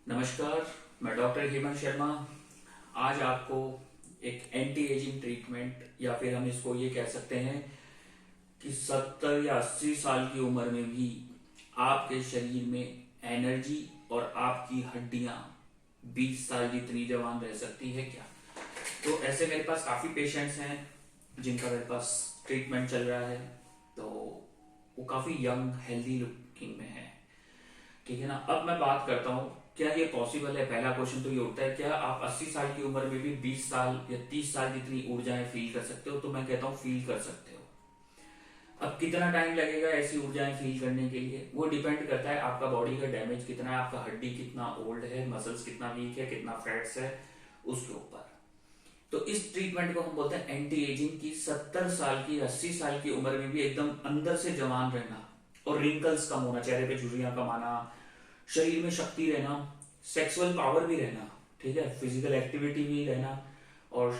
नमस्कार, मैं डॉक्टर हेमंत शर्मा। आज आपको एक एंटी एजिंग ट्रीटमेंट या फिर हम इसको ये कह सकते हैं कि 70 या 80 साल की उम्र में भी आपके शरीर में एनर्जी और आपकी हड्डियां 20 साल जितनी जवान रह सकती है क्या। तो ऐसे मेरे पास काफ़ी पेशेंट्स हैं जिनका मेरे पास ट्रीटमेंट चल रहा है। तो वो काफ़ी यंग हेल्दी लुकिंग में है, ठीक है ना। अब मैं बात करता हूँ क्या ये पॉसिबल है। पहला क्वेश्चन तो ये उठता है, क्या आप 80 साल की उम्र में भी 20 साल या 30 साल जितनी ऊर्जाएं फील कर सकते हो? तो मैं कहता हूँ फील कर सकते हो। अब कितना टाइम लगेगा ऐसी ऊर्जाएं फील करने के लिए, वो डिपेंड करता है आपका बॉडी का डैमेज कितना है, आपका हड्डी कितना ओल्ड है, मसल्स कितना वीक है, कितना फैट्स है, उसके ऊपर। तो इस ट्रीटमेंट को हम बोलते हैं एंटी एजिंग की। 70 साल की 80 साल की उम्र में भी एकदम अंदर से जवान रहना और रिंकल्स कम होना, चेहरे पे झुर्रियां कम आना, शरीर में शक्ति रहना, सेक्सुअल पावर भी रहना, ठीक है, फिजिकल एक्टिविटी भी रहना और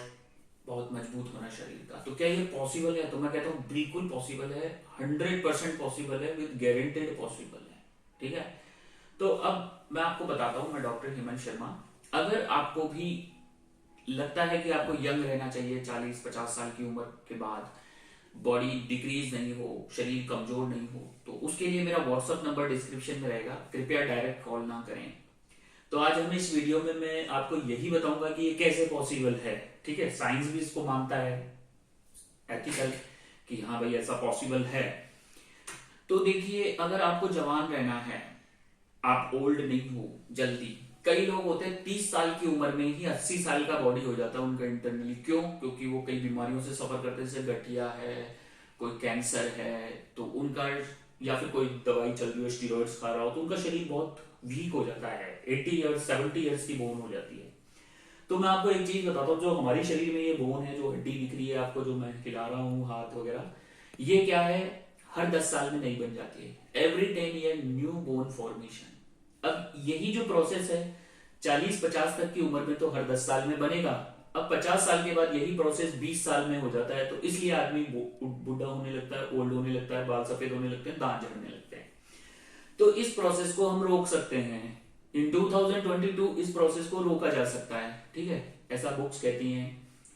बहुत मजबूत होना शरीर का। तो क्या ये पॉसिबल है? तो मैं कहता हूँ बिल्कुल पॉसिबल है, 100% पॉसिबल है, विद गारंटेड पॉसिबल है, ठीक है। तो अब मैं आपको बताता हूँ, मैं डॉक्टर हेमंत शर्मा। अगर आपको भी लगता है कि आपको यंग रहना चाहिए 40-50 साल की उम्र के बाद, बॉडी डिक्रीज नहीं हो, शरीर कमजोर नहीं हो, तो उसके लिए मेरा व्हाट्सअप नंबर डिस्क्रिप्शन में रहेगा, कृपया डायरेक्ट कॉल ना करें। तो आज हम इस वीडियो में मैं आपको यही बताऊंगा कि ये कैसे पॉसिबल है, ठीक है। साइंस भी इसको मानता है, एथिकल, कि हाँ भाई ऐसा पॉसिबल है। तो देखिए, अगर आपको जवान रहना है, आप ओल्ड नहीं हो जल्दी। कई लोग होते हैं 30 साल की उम्र में ही 80 साल का बॉडी हो जाता है उनका इंटरनली। क्यों? क्योंकि वो कई बीमारियों से सफर करते हैं, जैसे गठिया है, कोई कैंसर है, तो उनका, या फिर कोई दवाई चल रही है, स्टीरॉइड्स खा रहा हो, तो उनका शरीर बहुत वीक हो जाता है। 80 ईयर्स 70 ईयर्स की बोन हो जाती है। तो मैं आपको एक चीज बताता हूँ, जो हमारे शरीर में ये बोन है, जो हड्डी दिख रही है आपको, जो मैं हिला रहा हूँ हाथ वगैरह, ये क्या है, हर 10 साल में नई बन जाती है। Every 10 year new bone formation. अब यही जो प्रोसेस है 40-50 तक की उम्र में तो हर 10 साल में बनेगा। अब 50 साल के बाद यही प्रोसेस 20 साल में हो जाता है। तो इसलिए आदमी बुढ़ा होने लगता है, ओल्ड होने लगता है, बाल सफेद होने लगते हैं, दांत झड़ने लगते हैं। तो इस प्रोसेस को हम रोक सकते हैं। इन 2022 इस प्रोसेस को रोका जा सकता है, ठीक है। ऐसा बुक्स कहती हैं,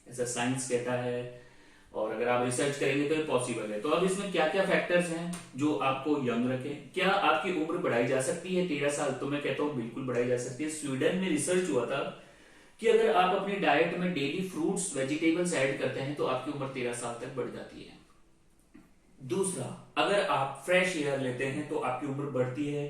ऐसा साइंस कहता है, और अगर आप रिसर्च करेंगे तो ये पॉसिबल है। तो अब इसमें क्या क्या फैक्टर्स हैं जो आपको यंग रखें? क्या आपकी उम्र बढ़ाई जा सकती है 13 साल? तो मैं कहता हूँ बिल्कुल बढ़ाई जा सकती है। स्वीडन में रिसर्च हुआ था कि अगर आप अपनी डाइट में डेली फ्रूट्स वेजिटेबल्स ऐड करते हैं तो आपकी उम्र 13 साल तक बढ़ जाती है। दूसरा, अगर आप फ्रेश एयर लेते हैं तो आपकी उम्र बढ़ती है।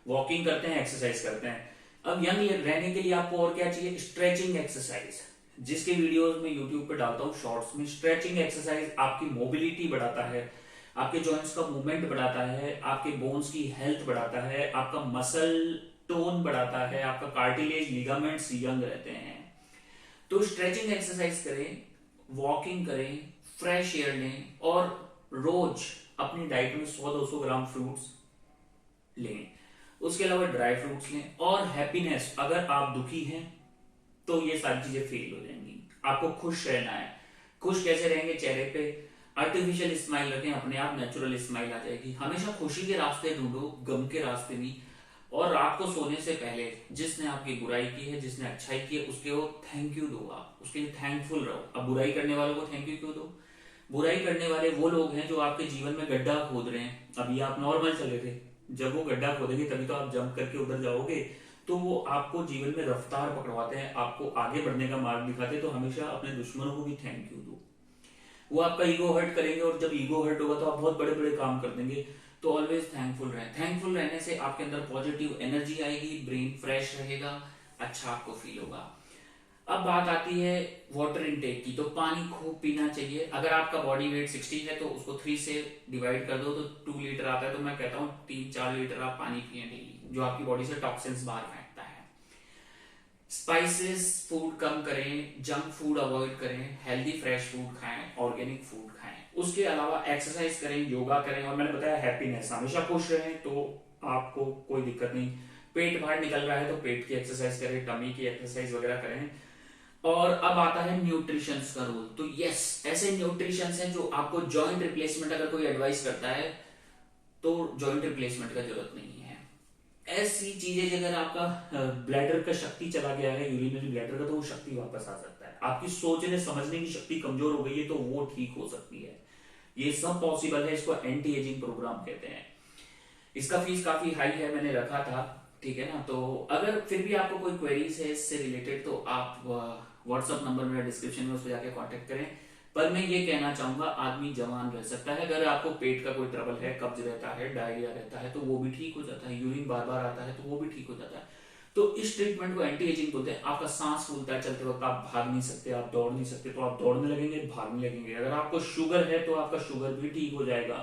वॉकिंग करते हैं, एक्सरसाइज करते हैं। अब यंग रहने के लिए आपको और क्या चाहिए? स्ट्रेचिंग एक्सरसाइज, जिसके वीडियोस में यूट्यूब पे डालता हूँ शॉर्ट्स में। स्ट्रेचिंग एक्सरसाइज आपकी मोबिलिटी बढ़ाता है, आपके जॉइंट्स का मूवमेंट बढ़ाता है, आपके बोन्स की हेल्थ बढ़ाता है, आपका मसल टोन बढ़ाता है, आपका कार्टिलेज लिगामेंट्स यंग रहते हैं। तो स्ट्रेचिंग एक्सरसाइज करें, वॉकिंग करें, फ्रेश एयर लें, और रोज अपनी डाइट में 100-200 ग्राम फ्रूट्स लें। उसके अलावा ड्राई फ्रूट्स लें। और हैप्पीनेस, अगर आप दुखी हैं तो ये सारी चीजें फेल हो जाएंगी। आपको खुश रहना है। खुश कैसे रहेंगे? चेहरे पे आर्टिफिशियल स्माइल रखें, अपने आप नेचुरल स्माइल आ जाएगी। हमेशा खुशी के रास्ते ढूंढो, गम के रास्ते नहीं। और रात को सोने से पहले जिसने आपकी बुराई की है, जिसने अच्छाई की है, उसके वो थैंक यू दो, आप उसके लिए थैंकफुल रहो। अब बुराई करने वालों को थैंक यू क्यों दो? बुराई करने वाले वो लोग हैं जो आपके जीवन में गड्ढा खोद रहे हैं। अभी आप नॉर्मल चले थे, जब वो गड्ढा खोदेंगे तभी तो आप जंप करके उधर जाओगे। तो वो आपको जीवन में रफ्तार पकड़वाते हैं, आपको आगे बढ़ने का मार्ग दिखाते हैं। तो हमेशा अपने दुश्मनों को भी थैंक यू दो। वो आपका ईगो हर्ट करेंगे, और जब ईगो हर्ट होगा तो आप बहुत बड़े बड़े काम कर देंगे। तो ऑलवेज थैंकफुल रहें। थैंकफुल रहने से आपके अंदर पॉजिटिव एनर्जी आएगी, ब्रेन फ्रेश रहेगा, अच्छा आपको फील होगा। अब बात आती है वाटर इनटेक की। तो पानी खूब पीना चाहिए। अगर आपका बॉडी वेट 60 है तो उसको 3 से डिवाइड कर दो तो 2 लीटर आता है। तो मैं कहता हूँ 3-4 लीटर आप पानी पिए डेली, जो आपकी बॉडी से टॉक्सिन्स बाहर फेंकता है। स्पाइसेस फूड कम करें, जंक फूड अवॉइड करें, हेल्दी फ्रेश फूड खाएं, ऑर्गेनिक फूड खाएं। उसके अलावा एक्सरसाइज करें, योगा करें, और मैंने बताया हैप्पीनेस, हमेशा खुश रहें तो आपको कोई दिक्कत नहीं। पेट बाहर निकल रहा है तो पेट की एक्सरसाइज करें, टमी की एक्सरसाइज वगैरह करें। और अब आता है न्यूट्रिशन का रोल। तो यस, ऐसे न्यूट्रिशन है जो आपको जॉइंट रिप्लेसमेंट, अगर कोई एडवाइस करता है तो जॉइंट रिप्लेसमेंट का जरूरत नहीं है। ऐसी चीजें अगर आपका ब्लैडर का शक्ति चला गया है, यूरिनरी ब्लैडर का, तो वो शक्ति वापस आ सकता है। आपकी सोचने समझने की शक्ति कमजोर हो गई है तो वो ठीक हो सकती है। ये सब पॉसिबल है, इसको एंटी एजिंग प्रोग्राम कहते हैं। इसका फीस काफी हाई है, मैंने रखा था, ठीक है ना। तो अगर फिर भी आपको कोई क्वेरीज है इससे रिलेटेड तो आप व्हाट्सअप नंबर मेरा डिस्क्रिप्शन में, उस पर जाके कांटेक्ट करें। पर मैं ये कहना चाहूंगा, आदमी जवान रह सकता है। अगर आपको पेट का कोई ट्रबल है, कब्ज रहता है, डायरिया रहता है, तो वो भी ठीक हो जाता है। यूरिन बार बार आता है तो वो भी ठीक हो जाता है। तो इस ट्रीटमेंट को एंटी एजिंग बोलते हैं। आपका सांस फूलता है चलते वक्त, आप भाग नहीं सकते, आप दौड़ नहीं सकते, तो आप दौड़ने लगेंगे, भागने लगेंगे। अगर आपको शुगर है तो आपका शुगर भी ठीक हो जाएगा।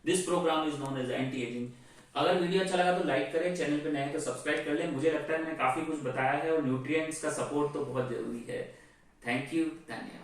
This programme is known as anti ageing. अगर वीडियो अच्छा लगा तो लाइक करें, चैनल पे नए हैं तो सब्सक्राइब कर लें। मुझे लगता है मैंने काफी कुछ बताया है और न्यूट्रिएंट्स का सपोर्ट तो बहुत जरूरी है। थैंक यू, धन्यवाद।